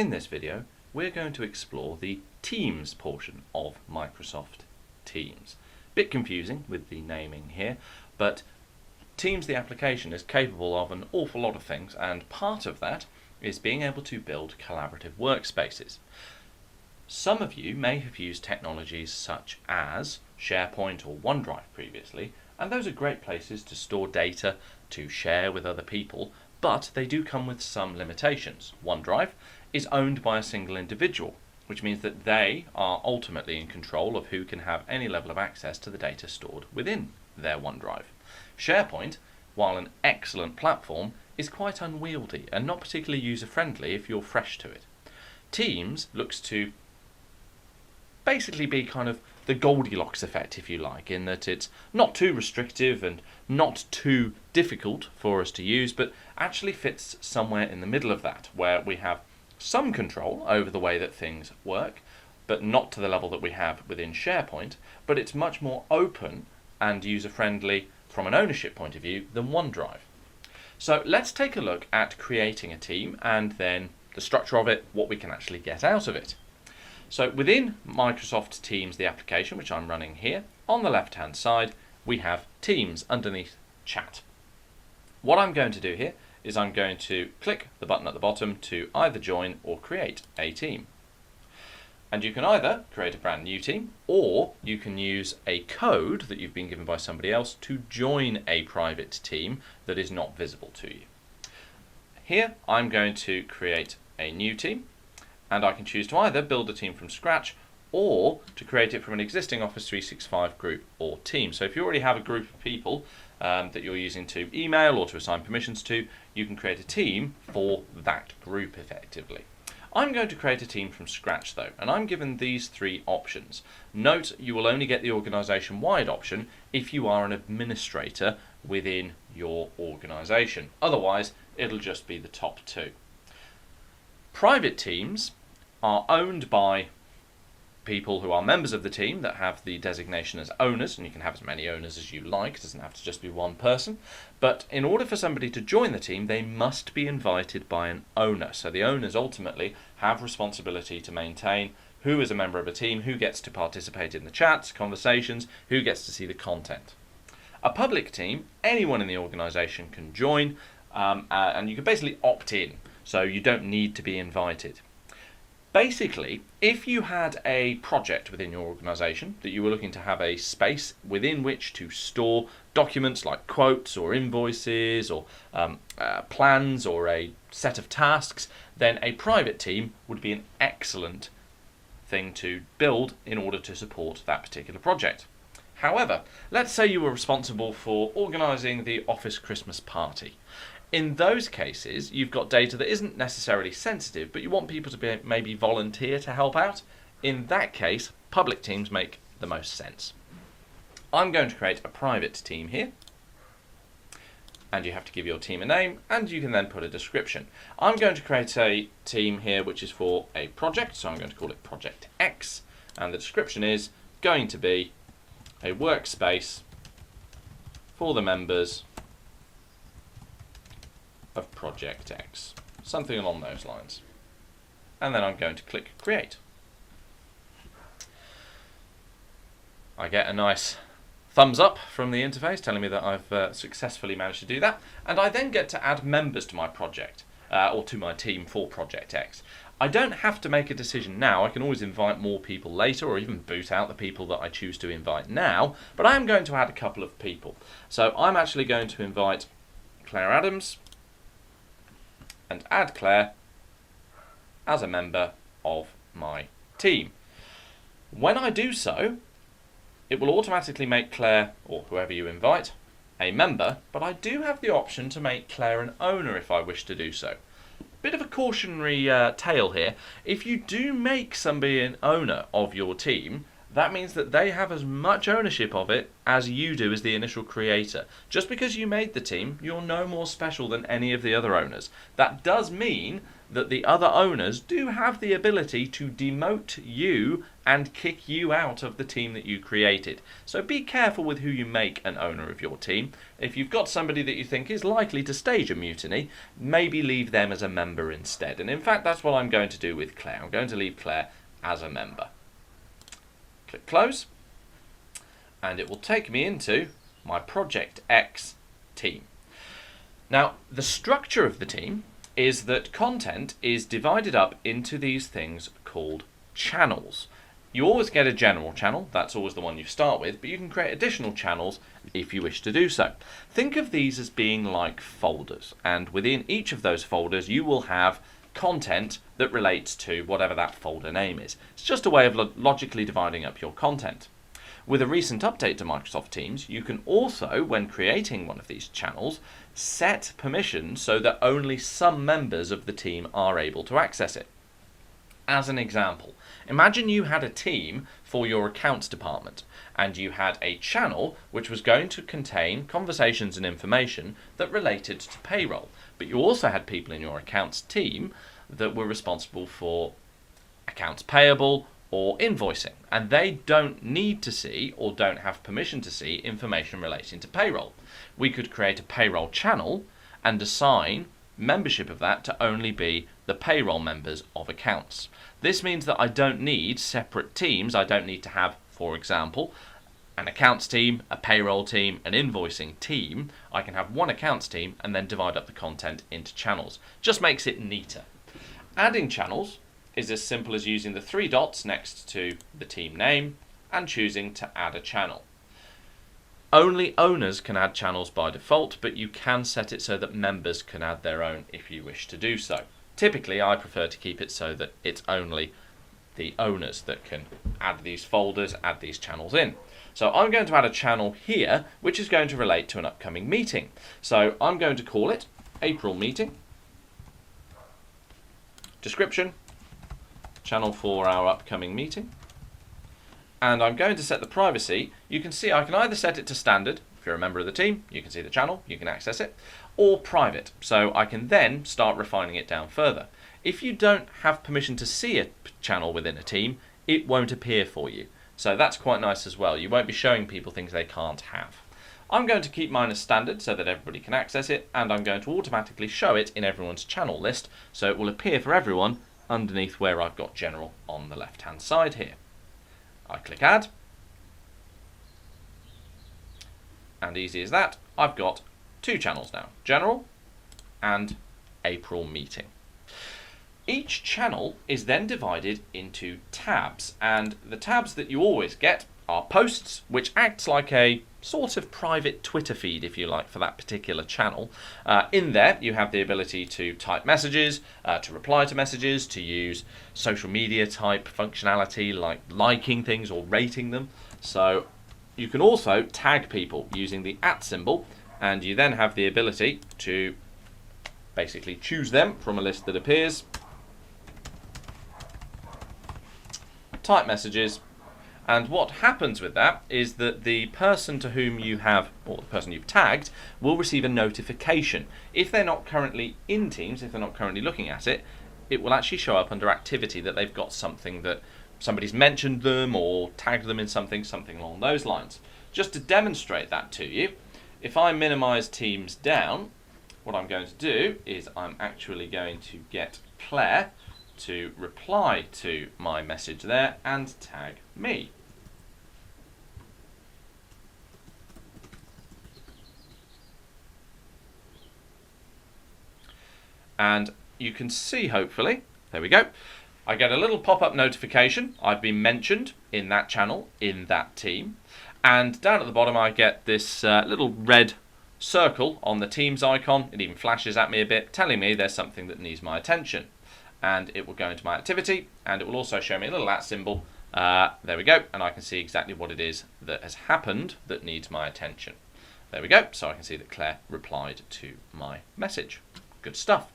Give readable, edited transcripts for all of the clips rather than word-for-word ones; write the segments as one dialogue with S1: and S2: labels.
S1: In this video, we're going to explore the Teams portion of Microsoft Teams. Bit confusing with the naming here, but Teams, the application, is capable of an awful lot of things, and part of that is being able to build collaborative workspaces. Some of you may have used technologies such as SharePoint or OneDrive previously, and those are great places to store data to share with other people, but they do come with some limitations. OneDrive is owned by a single individual, which means that they are ultimately in control of who can have any level of access to the data stored within their OneDrive. SharePoint, while an excellent platform, is quite unwieldy and not particularly user-friendly if you're fresh to it. Teams looks to basically be kind of the Goldilocks effect, if you like, in that it's not too restrictive and not too difficult for us to use, but actually fits somewhere in the middle of that, where we have some control over the way that things work, but not to the level that we have within SharePoint, but it's much more open and user-friendly from an ownership point of view than OneDrive. So let's take a look at creating a team and then the structure of it, what we can actually get out of it. So within Microsoft Teams, the application, which I'm running here, on the left-hand side, we have Teams underneath Chat. What I'm going to do here is I'm going to click the button at the bottom to either join or create a team. And you can either create a brand new team, or you can use a code that you've been given by somebody else to join a private team that is not visible to you. Here, I'm going to create a new team, and I can choose to either build a team from scratch or to create it from an existing Office 365 group or team. So if you already have a group of people that you're using to email or to assign permissions to, you can create a team for that group effectively. I'm going to create a team from scratch though, and I'm given these three options. Note, you will only get the organisation-wide option if you are an administrator within your organisation. Otherwise, it'll just be the top two. Private teams are owned by people who are members of the team that have the designation as owners, and you can have as many owners as you like, it doesn't have to just be one person. But in order for somebody to join the team, they must be invited by an owner. So the owners ultimately have responsibility to maintain who is a member of a team, who gets to participate in the chats, conversations, who gets to see the content. A public team, anyone in the organisation can join, and you can basically opt in, so you don't need to be invited. Basically, if you had a project within your organisation that you were looking to have a space within which to store documents like quotes or invoices or plans or a set of tasks, then a private team would be an excellent thing to build in order to support that particular project. However, let's say you were responsible for organising the office Christmas party. In those cases, you've got data that isn't necessarily sensitive, but you want people to maybe volunteer to help out. In that case, public teams make the most sense. I'm going to create a private team here, and you have to give your team a name, and you can then put a description. I'm going to create a team here which is for a project, so I'm going to call it Project X, and the description is going to be a workspace for the members of Project X, something along those lines. And then I'm going to click Create. I get a nice thumbs up from the interface telling me that I've successfully managed to do that, and I then get to add members to my project, or to my team for Project X. I don't have to make a decision now. I can always invite more people later, or even boot out the people that I choose to invite now, but I am going to add a couple of people. So I'm actually going to invite Claire Adams and add Claire as a member of my team. When I do so, it will automatically make Claire, or whoever you invite, a member, but I do have the option to make Claire an owner if I wish to do so. Bit of a cautionary tale here. If you do make somebody an owner of your team, that means that they have as much ownership of it as you do as the initial creator. Just because you made the team, you're no more special than any of the other owners. That does mean that the other owners do have the ability to demote you and kick you out of the team that you created. So be careful with who you make an owner of your team. If you've got somebody that you think is likely to stage a mutiny, maybe leave them as a member instead. And in fact, that's what I'm going to do with Claire. I'm going to leave Claire as a member. Click close, and it will take me into my Project X team. Now, the structure of the team is that content is divided up into these things called channels. You always get a general channel, that's always the one you start with, but you can create additional channels if you wish to do so. Think of these as being like folders, and within each of those folders you will have content that relates to whatever that folder name is. It's just a way of logically dividing up your content. With a recent update to Microsoft Teams, you can also, when creating one of these channels, set permissions so that only some members of the team are able to access it. As an example, imagine you had a team for your accounts department and you had a channel which was going to contain conversations and information that related to payroll, but you also had people in your accounts team that were responsible for accounts payable or invoicing, and they don't need to see or don't have permission to see information relating to payroll. We could create a payroll channel and assign membership of that to only be the payroll members of accounts. This means that I don't need separate teams. I don't need to have, for example, an accounts team, a payroll team, an invoicing team. I can have one accounts team and then divide up the content into channels. Just makes it neater. Adding channels is as simple as using the three dots next to the team name and choosing to add a channel. Only owners can add channels by default, but you can set it so that members can add their own if you wish to do so. Typically, I prefer to keep it so that it's only the owners that can add these folders, add these channels in. So I'm going to add a channel here, which is going to relate to an upcoming meeting. So I'm going to call it April Meeting. Description, channel for our upcoming meeting. And I'm going to set the privacy. You can see I can either set it to standard, if you're a member of the team, you can see the channel, you can access it, or private, so I can then start refining it down further. If you don't have permission to see a channel within a team, it won't appear for you. So that's quite nice as well. You won't be showing people things they can't have. I'm going to keep mine as standard so that everybody can access it, and I'm going to automatically show it in everyone's channel list, so it will appear for everyone underneath where I've got general on the left hand side here. I click add, and easy as that, I've got two channels now, general and April Meeting. Each channel is then divided into tabs, and the tabs that you always get are posts, which acts like a sort of private Twitter feed, if you like, for that particular channel. In there, you have the ability to type messages, to reply to messages, to use social media type functionality like liking things or rating them. So you can also tag people using the @ symbol, and you then have the ability to basically choose them from a list that appears, type messages, and what happens with that is that the person to whom you have, or the person you've tagged, will receive a notification. If they're not currently in Teams, if they're not currently looking at it, it will actually show up under activity that they've got something that somebody's mentioned them or tagged them in something along those lines. Just to demonstrate that to you, if I minimize Teams down, what I'm going to do is I'm actually going to get Claire to reply to my message there and tag me. And you can see, hopefully, there we go, I get a little pop-up notification. I've been mentioned in that channel, in that team, and down at the bottom I get this little red circle on the Teams icon. It even flashes at me a bit, telling me there's something that needs my attention. And it will go into my activity, and it will also show me a little @ symbol. There we go, and I can see exactly what it is that has happened that needs my attention. There we go, so I can see that Claire replied to my message. Good stuff.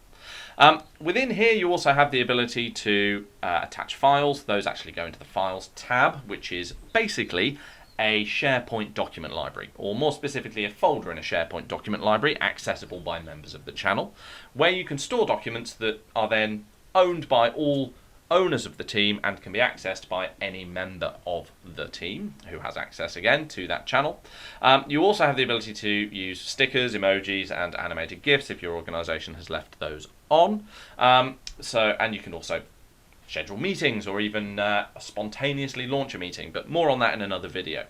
S1: Within here you also have the ability to attach files. Those actually go into the Files tab, which is basically a SharePoint document library, or more specifically a folder in a SharePoint document library accessible by members of the channel, where you can store documents that are then owned by all owners of the team and can be accessed by any member of the team who has access again to that channel. You also have the ability to use stickers, emojis and animated GIFs if your organisation has left those on. And you can also schedule meetings or even spontaneously launch a meeting, but more on that in another video.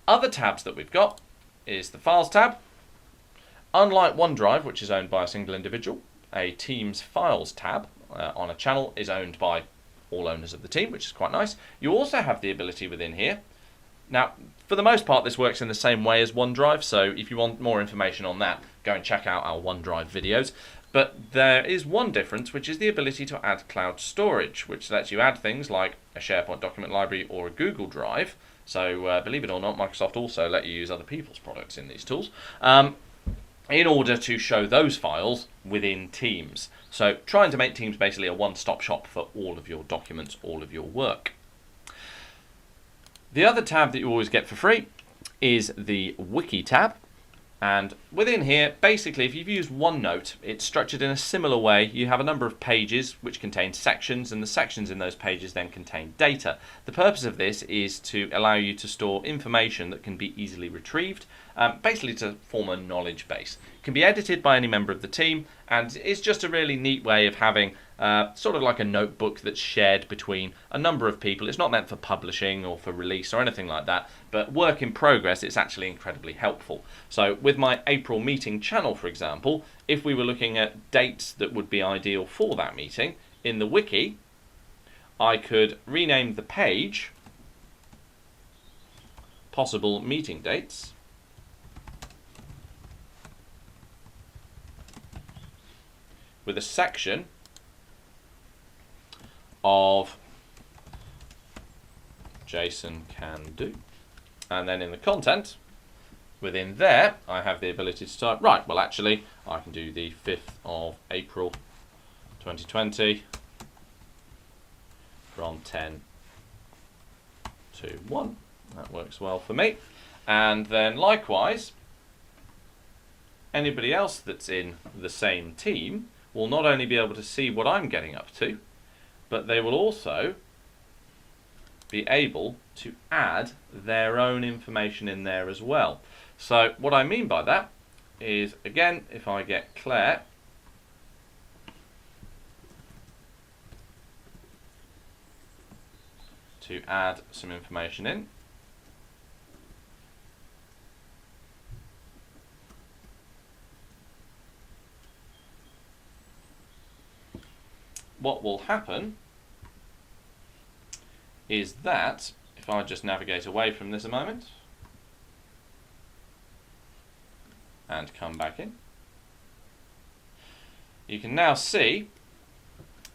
S1: Other tabs that we've got is the Files tab. Unlike OneDrive, which is owned by a single individual, a Teams Files tab on a channel is owned by all owners of the team, which is quite nice. You also have the ability within here. Now, for the most part, this works in the same way as OneDrive, so if you want more information on that, go and check out our OneDrive videos. But there is one difference, which is the ability to add cloud storage, which lets you add things like a SharePoint document library or a Google Drive. So, believe it or not, Microsoft also let you use other people's products in these tools, in order to show those files within Teams. So trying to make Teams basically a one-stop shop for all of your documents, all of your work. The other tab that you always get for free is the Wiki tab. And within here, basically, if you've used OneNote, it's structured in a similar way. You have a number of pages which contain sections, and the sections in those pages then contain data. The purpose of this is to allow you to store information that can be easily retrieved, basically to form a knowledge base. It can be edited by any member of the team, and it's just a really neat way of having sort of like a notebook that's shared between a number of people. It's not meant for publishing or for release or anything like that, but work in progress, it's actually incredibly helpful. So with my April meeting channel, for example, if we were looking at dates that would be ideal for that meeting, in the wiki, I could rename the page possible meeting dates, with a section of Jason can do. And then in the content, within there, I have the ability to type, right, well actually, I can do the 5th of April 2020 from 10 to 1. That works well for me. And then likewise, anybody else that's in the same team will not only be able to see what I'm getting up to, but they will also be able to add their own information in there as well. So what I mean by that is, again, if I get Claire to add some information in, what will happen is that, if I just navigate away from this a moment and come back in, you can now see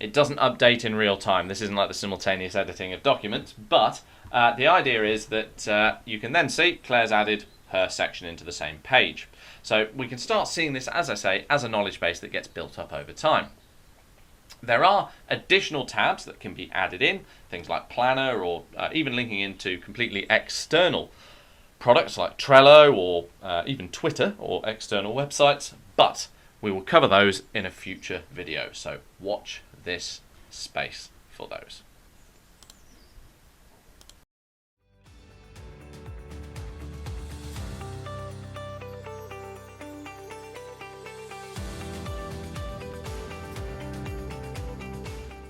S1: it doesn't update in real time. This isn't like the simultaneous editing of documents, but the idea is that you can then see Claire's added her section into the same page. So we can start seeing this, as I say, as a knowledge base that gets built up over time. There are additional tabs that can be added in, things like Planner, or even linking into completely external products like Trello or even Twitter or external websites, but we will cover those in a future video, so watch this space for those.